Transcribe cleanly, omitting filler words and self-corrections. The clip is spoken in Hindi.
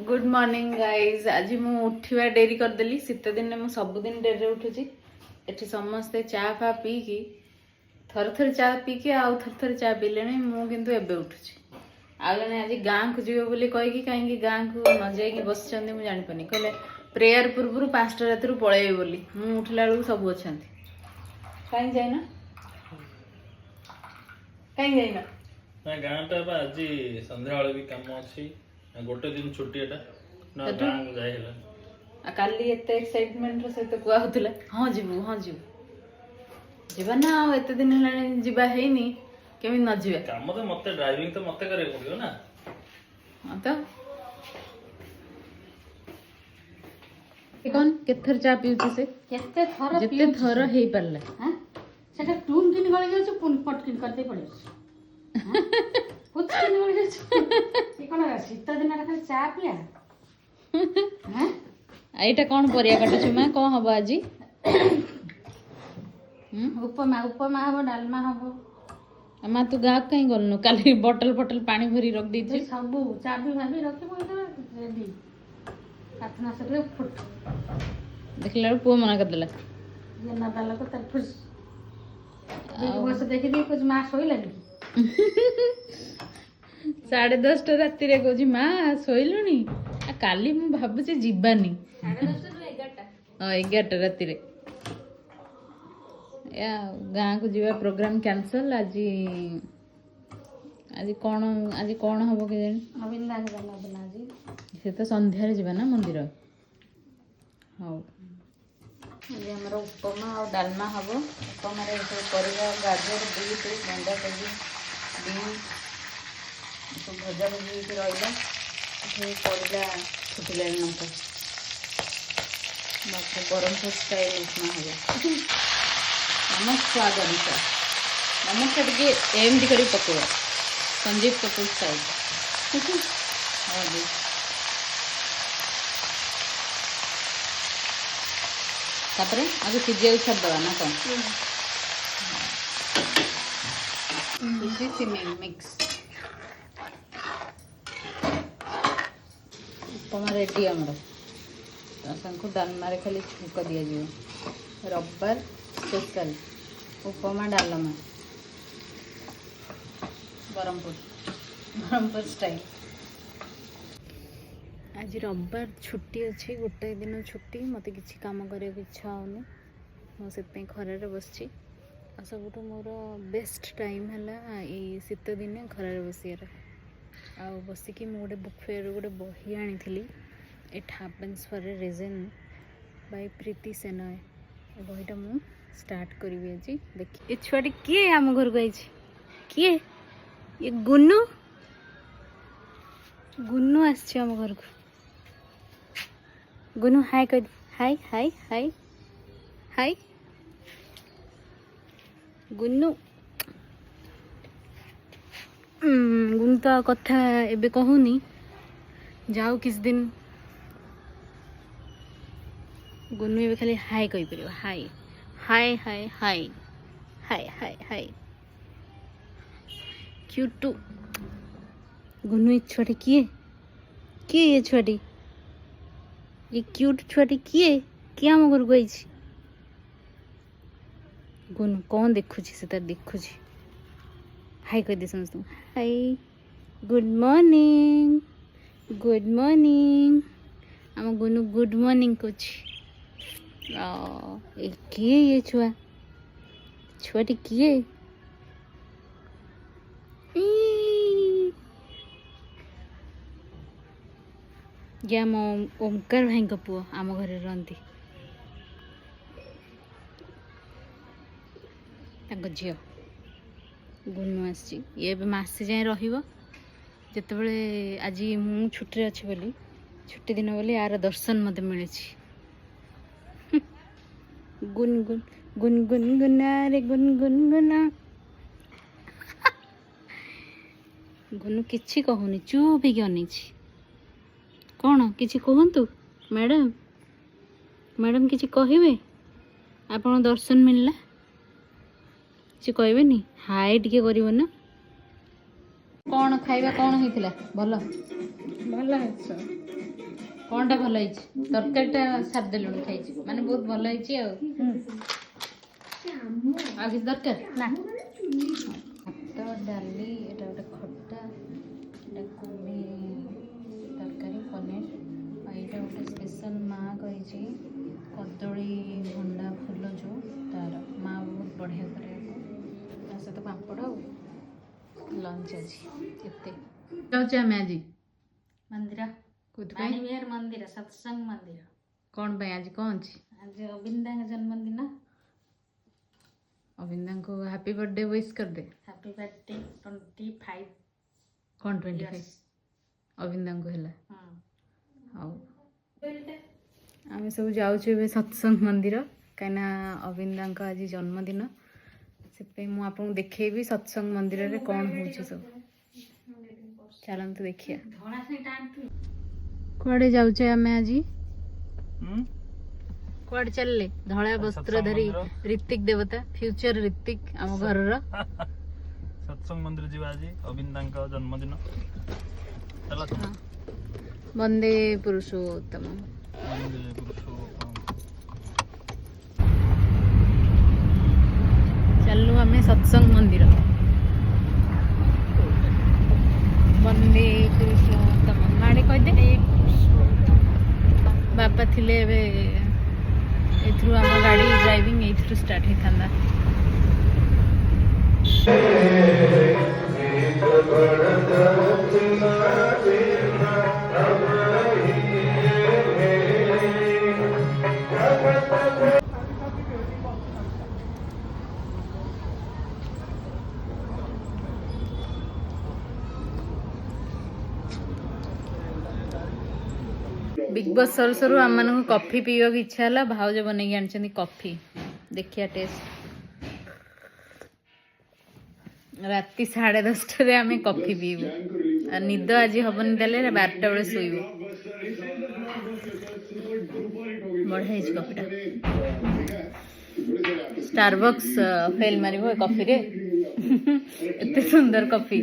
Good morning guys. आज मु उठवा डेरी करदेली। शीत दिन मु सबुदिन डेरी उठुची। एठी समस्ते चा फा पीकी थर थर चा पीकी आउ थर थर चा पीले मु किंतु एबे उठुची। आ जने आज गाँ को जीवे बोली कहीकि कहीं गाँ को न जाइकी बस मु जानी पानी कहले प्रेयर पूर्व 5टा राति पलैबे बोली। मु उठला बेलू सब अच्छा कहीं जाइना कहीं जाइना गाँ टा आज संध्या भी काम अच्छी गोटे दिन छुट्टी ना गाँ को जाइला काली एते एक्साइटमेंट रो सहित कुआ होतला हां जीवु जीवा ना आ एते दिन हेलानी जीवा हेनी केमी न जीवा काम तो मते ड्राइविंग तो मते करे पड़ियो ना। हां तो कौन केथर चा पिउची से केते थर जते थर हेई परला हां सेटा टून किन गळे जाउ पुन पटकिन करते पड़े हां पुत किन गळे जाउ ई कोन शीत दिन रा खाली चा पिया हां एटा कौन परिया काटछु मा को हबो आजी उपमा उपमा हबो डालमा हबो। अम्मा तू गाँ कहीं गलनु काली बोतल बोतल पानी भरी रख दी थी सब चाबी भाबी रखे बोल रेडी काटना सकले फुट देखला पुओ मना कर देला ये ना डाला को तर फुस बस देखि दी कुछ मां सोई लगी 10:30 राति रे कोजी मां सोइलुनी आ काली मु भाबुची जीवानी 10:30 ରୁ 11ଟା हां 11 राति रे या गाँ को जीवा प्रोग्राम कैंसल। आज आज कौन हम के जानी अविंदा के जन्मदिन आज से तो संध्यारे जीवा ना मंदिर। हाँ आज हमर उपमा और डालमा हबो। उपमा रे सब परिवा गाजर बीट बंदा कोबी बीन सब भजा भजी के रहला ये पड़ला फुटले नंतर बाकी बरमपुर स्टाइल उपमा हबो। नमस्कार अनुसार नमस्कार टे एमती कर पकड़ संजीव कपूर स्टाइल। हाँ जी तापरे आगे सीझे छाड़ दवा ना कौन सिमेंट मिक्स उपमा रेडी आमर ताको डालमा खाली छुक दि जाए रविवार स्पेशल उपमा डालमा बरमपुर स्टाइल। आज रविवार छुट्टी अच्छी गोटे दिन छुट्टी मत किसी काम करने को इच्छा होनी मुझे खरारे बस सब मोर बेस्ट टाइम है ये शीत दिने खरारे बसियार आ बसिकी मुझे बुक फेयर गोटे बही आनी it happens for a reason by Preeti सेनय बहीटा मु स्टार्ट करी आज देख ये छुआटी किए आम घर को आई किए ये गुन्नू गुन्नू आम घर को गुन्नू हाय कर हाय हाय हाय हाय गुन्नू गुन्नू तो कथा एबे कहूनी जाओ किस दिन गुन्नू एबे खाली हाय कहि परियो हाय हाय हाय हाय हाय हाय हाय क्यूटू गुन्नू ये छुआटी किए ये छुआटी ये क्यूट छुआटी किए आम घर को आई गुन्नू कौन देखुची से तार देखुची हाय कह दे समस्त हाय गुड मॉर्निंग आम गुन्नू गुड मॉर्निंग कुछ किए ये छुआटी किए ये आम ओमकार भाई पुओ आम घर रही झील गुन्नू आसी ये मसे जाए रतबे आज मु छुट्टी अच्छी बोली छुट्टी दिन बोली यार दर्शन मत मिली गुन गुन गुन गुन गुना रे गुन गुन गुना गुन्नू किछि कहूनी चुप ही अनी कौन किछि कहतु मैडम मैडम किछि कहिबे आपण दर्शन मिलला किछि कहबेनी हाय टिके करिवो ना कौन खाइबा कौन होइतिला भलो भल है କ'ଣଟା ଭଲ ହେଇଛି? ତରକାରୀଟା ସାରିଦେଲୁଣି ଖାଇଛି ମାନେ ବହୁତ ଭଲ ହେଇଛି ଆଉ। ଆଉ କିଛି ଦରକାର ନା? ଭାତ ଡାଲି, ଏଇଟା ଗୋଟେ ଖଟା, ଏଇଟା କୋବି ତରକାରୀ ପନିର, ଆଉ ଏଇଟା ଗୋଟେ ସ୍ପେଶାଲ ମା କହିଛି କଦଳୀ ଭଣ୍ଡା ଫୁଲ ଯେଉଁ ତାର ମା ବହୁତ ବଢ଼ିଆ କରିବାକୁ, ତା ସହିତ ପାମ୍ପଡ଼ ଆଉ ଲଞ୍ଚ ଅଛି। ଏତେ ଯାଉଛେ ଆମେ ଆଜି ମନ୍ଦିର, କୋଉଥିପାଇଁ? ବାଣୀବିହାର ମନ୍ଦିର, ସତ୍ସଙ୍ଗ ମନ୍ଦିର। କ'ଣ ପାଇଁ ଆଜି କ'ଣ ଅଛି? ଆଜି ଅବିନ୍ଦାଙ୍କ ଜନ୍ମଦିନ। ଅବିନ୍ଦାଙ୍କୁ ହାପି ବର୍ଥଡେ ୱିଶ୍ କରିଦେ। ହାପି ବାର୍ଥଡେ 25 କ'ଣ 25 ଅବିନ୍ଦାଙ୍କୁ ହେଲା? ହଉ ଆମେ ସବୁ ଯାଉଛୁ ଏବେ ସତ୍ସଙ୍ଗ ମନ୍ଦିର, କାହିଁକିନା ଅବିନ୍ଦାଙ୍କ ଆଜି ଜନ୍ମଦିନ। ସେଥିପାଇଁ ମୁଁ ଆପଣଙ୍କୁ ଦେଖେଇବି ସତ୍ସଙ୍ଗ ମନ୍ଦିରରେ କ'ଣ ହେଉଛି ସବୁ। ଚାଲନ୍ତୁ ଦେଖିବା। କୁଆଡ଼େ ଯାଉଛେ ଆମେ ଆଜି? କୁଆଡ଼େ ଚାଲିଲେ? ଧଳା ବସ୍ତ୍ର ଧରି ରିତିକ ଦେବତା, ଫ୍ୟୁଚର ରିତିକ ଆମ ଘରର। ସତ୍ସଙ୍ଗ ମନ୍ଦିର ଯିବା ଆଜି ଅବିନ୍ଦାଙ୍କ ଜନ୍ମଦିନ। ଚାଲ ବନ୍ଦେ ପୁରୁଷୋତ୍ତମ। ଚାଲୁ ଆମେ ସତ୍ସଙ୍ଗ ମନ୍ଦିର। ବନ୍ଦେ ପୁରୁଷୋତ୍ତମ ମାଡ଼େ କହିଦେ। ବାପା ଥିଲେ ଏବେ ଏଥିରୁ ଆମ ଗାଡ଼ି ଡ୍ରାଇଭିଂ ଏଇଥିରୁ ଷ୍ଟାର୍ଟ ହେଇଥାନ୍ତା। ବିଗ୍ ବସ୍ ସରୁ ସରୁ ଆମମାନଙ୍କୁ କଫି ପିଇବାକୁ ଇଚ୍ଛା ହେଲା। ଭାଉଜ ବନେଇକି ଆଣିଛନ୍ତି କଫି, ଦେଖିବା ଟେଷ୍ଟ। ରାତି 10:30ରେ ଆମେ କଫି ପିଇବୁ। ନିଦ ଆଜି ହବନି, ତାହେଲେ 12ଟା ବେଳେ ଶୋଇବୁ। ବଢ଼ିଆ ହେଇଛି କଫିଟା। ଷ୍ଟାରବକ୍ସ ଫେଲ୍ ମାରିବ ଏ କଫିରେ। ଏତେ ସୁନ୍ଦର କଫି।